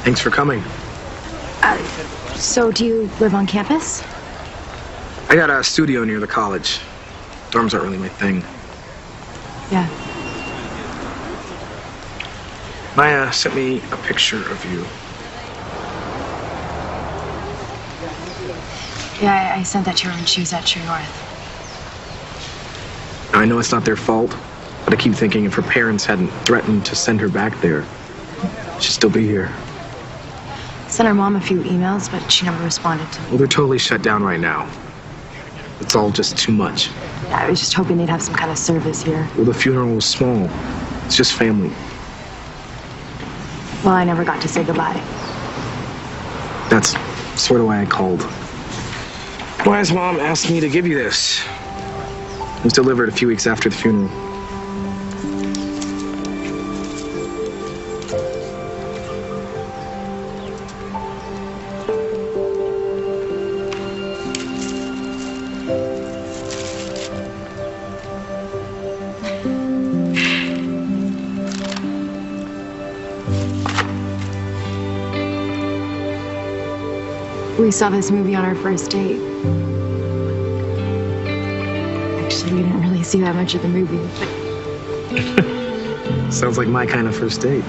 Thanks for coming. So do you live on campus? I got a studio near the college. Dorms aren't really my thing. Yeah. Maya sent me a picture of you. Yeah, I sent that to her when she was at True North. I know it's not their fault, but I keep thinking if her parents hadn't threatened to send her back there, she'd still be here. Sent her mom a few emails, but she never responded to me. Well, they're totally shut down right now. It's all just too much. Yeah, I was just hoping they'd have some kind of service here. Well, the funeral was small. It's just family. Well, I never got to say goodbye. That's sort of why I called. Maya's mom asked me to give you this. It was delivered a few weeks after the funeral. We saw this movie on our first date. Actually, we didn't really see that much of the movie, but... Sounds like my kind of first date.